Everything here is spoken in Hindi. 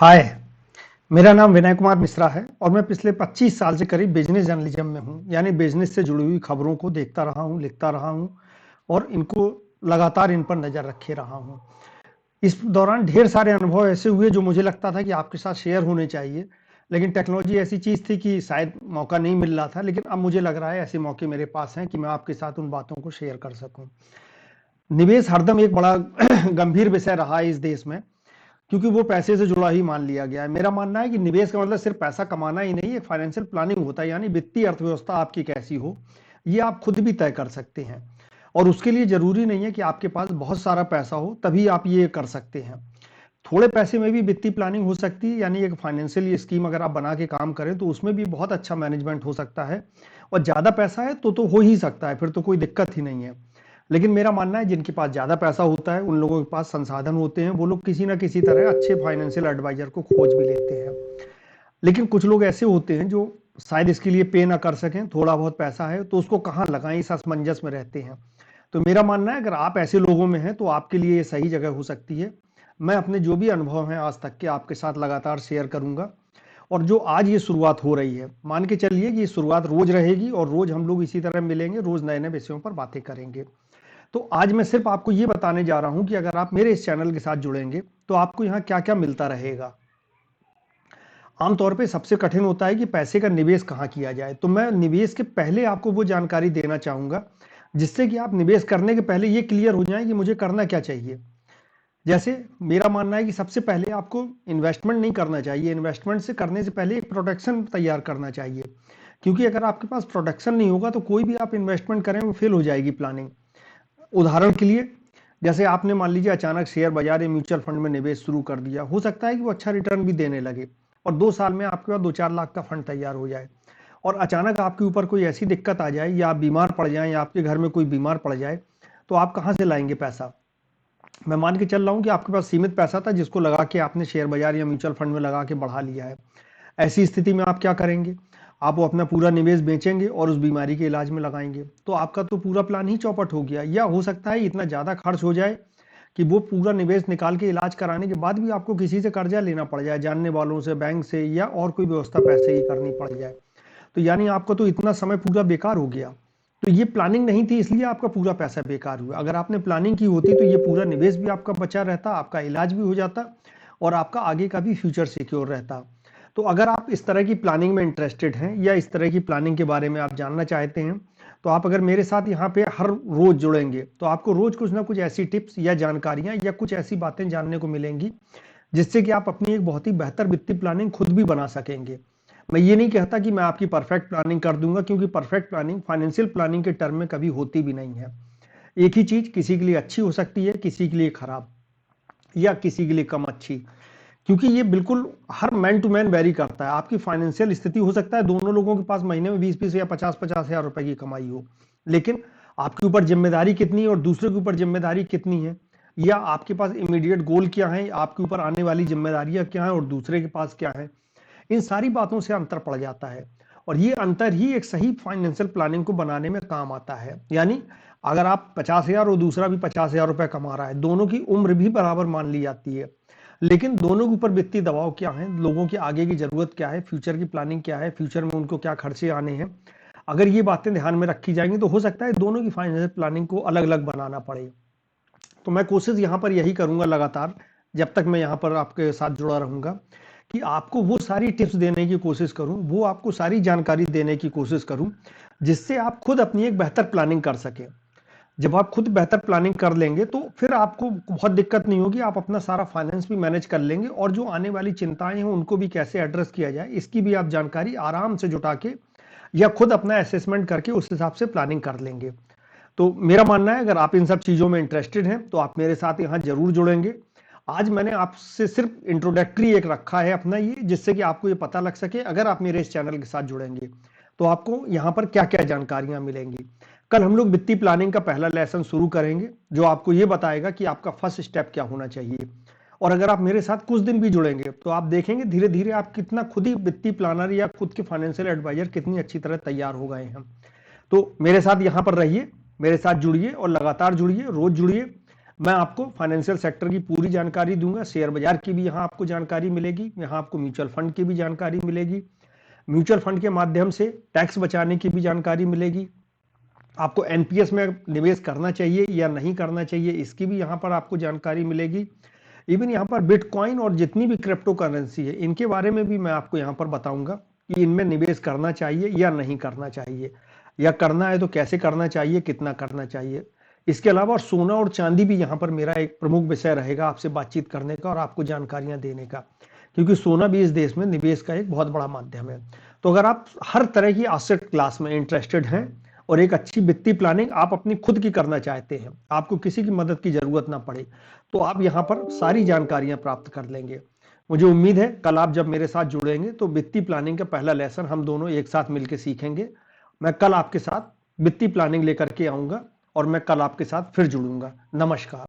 हाय, मेरा नाम विनय कुमार मिश्रा है और मैं पिछले 25 साल से करीब बिजनेस जर्नलिज्म में हूँ। यानी बिजनेस से जुड़ी हुई खबरों को देखता रहा हूँ, लिखता रहा हूँ और इनको लगातार इन पर नज़र रखे रहा हूँ। इस दौरान ढेर सारे अनुभव ऐसे हुए जो मुझे लगता था कि आपके साथ शेयर होने चाहिए, लेकिन टेक्नोलॉजी ऐसी चीज़ थी कि शायद मौका नहीं मिल रहा था, लेकिन अब मुझे लग रहा है ऐसे मौके मेरे पास हैं कि मैं आपके साथ उन बातों को शेयर कर सकूँ। निवेश हरदम एक बड़ा गंभीर विषय रहा है इस देश में, क्योंकि वो पैसे से जुड़ा ही मान लिया गया है। मेरा मानना है कि निवेश का मतलब सिर्फ पैसा कमाना ही नहीं, एक फाइनेंशियल प्लानिंग होता है, यानी वित्तीय अर्थव्यवस्था आपकी कैसी हो, ये आप खुद भी तय कर सकते हैं। और उसके लिए जरूरी नहीं है कि आपके पास बहुत सारा पैसा हो तभी आप ये कर सकते हैं। थोड़े पैसे में भी वित्तीय प्लानिंग हो सकती है, यानी एक फाइनेंशियल स्कीम अगर आप बना के काम करें तो उसमें भी बहुत अच्छा मैनेजमेंट हो सकता है। और ज्यादा पैसा है तो हो ही सकता है, फिर तो कोई दिक्कत ही नहीं है। लेकिन मेरा मानना है जिनके पास ज्यादा पैसा होता है, उन लोगों के पास संसाधन होते हैं, वो लोग किसी ना किसी तरह अच्छे फाइनेंशियल एडवाइजर को खोज भी लेते हैं। लेकिन कुछ लोग ऐसे होते हैं जो शायद इसके लिए पे ना कर सकें, थोड़ा बहुत पैसा है तो उसको कहाँ लगाएं, इस असमंजस में रहते हैं। तो मेरा मानना है अगर आप ऐसे लोगों में हैं तो आपके लिए ये सही जगह हो सकती है। मैं अपने जो भी अनुभव हैं आज तक के आपके साथ लगातार शेयर करूंगा। और जो आज ये शुरुआत हो रही है, मान के चलिए कि ये शुरुआत रोज रहेगी और रोज हम लोग इसी तरह मिलेंगे, रोज नए नए विषयों पर बातें करेंगे। तो आज मैं सिर्फ आपको ये बताने जा रहा हूं कि अगर आप मेरे इस चैनल के साथ जुड़ेंगे तो आपको यहाँ क्या क्या मिलता रहेगा। आमतौर पे सबसे कठिन होता है कि पैसे का निवेश कहाँ किया जाए, तो मैं निवेश के पहले आपको वो जानकारी देना चाहूंगा जिससे कि आप निवेश करने के पहले ये क्लियर हो जाए कि मुझे करना क्या चाहिए। जैसे मेरा मानना है कि सबसे पहले आपको इन्वेस्टमेंट नहीं करना चाहिए, इन्वेस्टमेंट से करने से पहले एक प्रोटेक्शन तैयार करना चाहिए। क्योंकि अगर आपके पास प्रोटेक्शन नहीं होगा तो कोई भी आप इन्वेस्टमेंट करें वो फेल हो जाएगी प्लानिंग। उदाहरण के लिए, जैसे आपने मान लीजिए अचानक शेयर बाजार या म्यूचुअल फंड में निवेश शुरू कर दिया, हो सकता है कि वो अच्छा रिटर्न भी देने लगे और 2 साल में आपके पास 2-4 लाख का फंड तैयार हो जाए। और अचानक आपके ऊपर कोई ऐसी दिक्कत आ जाए या आप बीमार पड़ जाएं या आपके घर में कोई बीमार पड़ जाए, तो आप कहाँ से लाएंगे पैसा। मैं मान के चल रहा हूँ कि आपके पास सीमित पैसा था जिसको लगा के आपने शेयर बाजार या म्यूचुअल फंड में लगा के बढ़ा लिया है। ऐसी स्थिति में आप क्या करेंगे, आप वो अपना पूरा निवेश बेचेंगे और उस बीमारी के इलाज में लगाएंगे, तो आपका तो पूरा प्लान ही चौपट हो गया। या हो सकता है इतना ज्यादा खर्च हो जाए कि वो पूरा निवेश निकाल के इलाज कराने के बाद भी आपको किसी से कर्जा लेना पड़ जाए, जानने वालों से, बैंक से, या और कोई व्यवस्था पैसे की करनी पड़ जाए। तो यानी आपका तो इतना समय पूरा बेकार हो गया। तो ये प्लानिंग नहीं थी, इसलिए आपका पूरा पैसा बेकार हुआ। अगर आपने प्लानिंग की होती तो ये पूरा निवेश भी आपका बचा रहता, आपका इलाज भी हो जाता और आपका आगे का भी फ्यूचर सिक्योर रहता। तो अगर आप इस तरह की प्लानिंग में इंटरेस्टेड हैं या इस तरह की प्लानिंग के बारे में आप जानना चाहते हैं, तो आप अगर मेरे साथ यहाँ पे हर रोज जुड़ेंगे तो आपको रोज कुछ ना कुछ ऐसी टिप्स या जानकारियां या कुछ ऐसी बातें जानने को मिलेंगी जिससे कि आप अपनी एक बहुत ही बेहतर वित्तीय प्लानिंग खुद भी बना सकेंगे। मैं ये नहीं कहता कि मैं आपकी परफेक्ट प्लानिंग कर दूंगा, क्योंकि परफेक्ट प्लानिंग फाइनेंशियल प्लानिंग के टर्म में कभी होती भी नहीं है। एक ही चीज किसी के लिए अच्छी हो सकती है, किसी के लिए खराब, या किसी के लिए कम अच्छी। क्योंकि ये बिल्कुल her man to man very करता है। आपकी फाइनेंशियल स्थिति हो सकता है दोनों लोगों के पास महीने में 20-20 या 50-50 हजार रुपए की कमाई हो, लेकिन आपके ऊपर जिम्मेदारी कितनी है और दूसरे के ऊपर जिम्मेदारी कितनी है, या आपके पास इमीडिएट गोल क्या है, आपके ऊपर आने वाली जिम्मेदारियां क्या है और दूसरे के पास क्या है, इन सारी बातों से अंतर पड़ जाता है। और ये अंतर ही एक सही फाइनेंशियल प्लानिंग को बनाने में काम आता है। यानी अगर आप 50 हजार और दूसरा भी 50 हजार रुपए कमा रहा है, दोनों की उम्र भी बराबर मान ली जाती है, लेकिन दोनों के ऊपर वित्तीय दबाव क्या है, लोगों की आगे की जरूरत क्या है, फ्यूचर की प्लानिंग क्या है, फ्यूचर में उनको क्या खर्चे आने हैं, अगर ये बातें ध्यान में रखी जाएंगी तो हो सकता है दोनों की फाइनेंशियल प्लानिंग को अलग अलग बनाना पड़े। तो मैं कोशिश यहाँ पर यही करूंगा लगातार, जब तक मैं यहाँ पर आपके साथ जुड़ा रहूंगा, कि आपको वो सारी टिप्स देने की कोशिश करूं, वो आपको सारी जानकारी देने की कोशिश करूं जिससे आप खुद अपनी एक बेहतर प्लानिंग कर सकें। जब आप खुद बेहतर प्लानिंग कर लेंगे तो फिर आपको बहुत दिक्कत नहीं होगी, आप अपना सारा फाइनेंस भी मैनेज कर लेंगे और जो आने वाली चिंताएं हैं उनको भी कैसे एड्रेस किया जाए इसकी भी आप जानकारी आराम से जुटा के या खुद अपना असेसमेंट करके उस हिसाब से प्लानिंग कर लेंगे। तो मेरा मानना है अगर आप इन सब चीजों में इंटरेस्टेड हैं तो आप मेरे साथ यहाँ जरूर जुड़ेंगे। आज मैंने आपसे सिर्फ इंट्रोडक्टरी एक रखा है अपना ये, जिससे कि आपको ये पता लग सके अगर आप मेरे इस चैनल के साथ जुड़ेंगे तो आपको यहाँ पर क्या क्या जानकारियां मिलेंगी। कल हम लोग वित्तीय प्लानिंग का पहला लेसन शुरू करेंगे जो आपको ये बताएगा कि आपका फर्स्ट स्टेप क्या होना चाहिए। और अगर आप मेरे साथ कुछ दिन भी जुड़ेंगे तो आप देखेंगे धीरे धीरे आप कितना खुद ही वित्तीय प्लानर या खुद के फाइनेंशियल एडवाइजर कितनी अच्छी तरह तैयार हो गए हैं। तो मेरे साथ यहाँ पर रहिए, मेरे साथ जुड़िए और लगातार जुड़िए, रोज जुड़िए। मैं आपको फाइनेंशियल सेक्टर की पूरी जानकारी दूंगा, शेयर बाजार की भी यहाँ आपको जानकारी मिलेगी, यहाँ आपको म्यूचुअल फंड की भी जानकारी मिलेगी, म्यूचुअल फंड के माध्यम से टैक्स बचाने की भी जानकारी मिलेगी, आपको एनपीएस में निवेश करना चाहिए या नहीं करना चाहिए इसकी भी यहाँ पर आपको जानकारी मिलेगी। इवन यहाँ पर बिटकॉइन और जितनी भी क्रिप्टो करेंसी है इनके बारे में भी मैं आपको यहाँ पर बताऊंगा कि इनमें निवेश करना चाहिए या नहीं करना चाहिए, या करना है तो कैसे करना चाहिए, कितना करना चाहिए। इसके अलावा और सोना और चांदी भी यहाँ पर मेरा एक प्रमुख विषय रहेगा आपसे बातचीत करने का और आपको जानकारियां देने का, क्योंकि सोना भी इस देश में निवेश का एक बहुत बड़ा माध्यम है। तो अगर आप हर तरह की एसेट क्लास में इंटरेस्टेड हैं और एक अच्छी वित्तीय प्लानिंग आप अपनी खुद की करना चाहते हैं, आपको किसी की मदद की जरूरत ना पड़े, तो आप यहाँ पर सारी जानकारियां प्राप्त कर लेंगे। मुझे उम्मीद है कल आप जब मेरे साथ जुड़ेंगे तो वित्तीय प्लानिंग का पहला लेसन हम दोनों एक साथ मिलकर सीखेंगे। मैं कल आपके साथ वित्तीय प्लानिंग लेकर के आऊंगा और मैं कल आपके साथ फिर जुड़ूंगा। नमस्कार।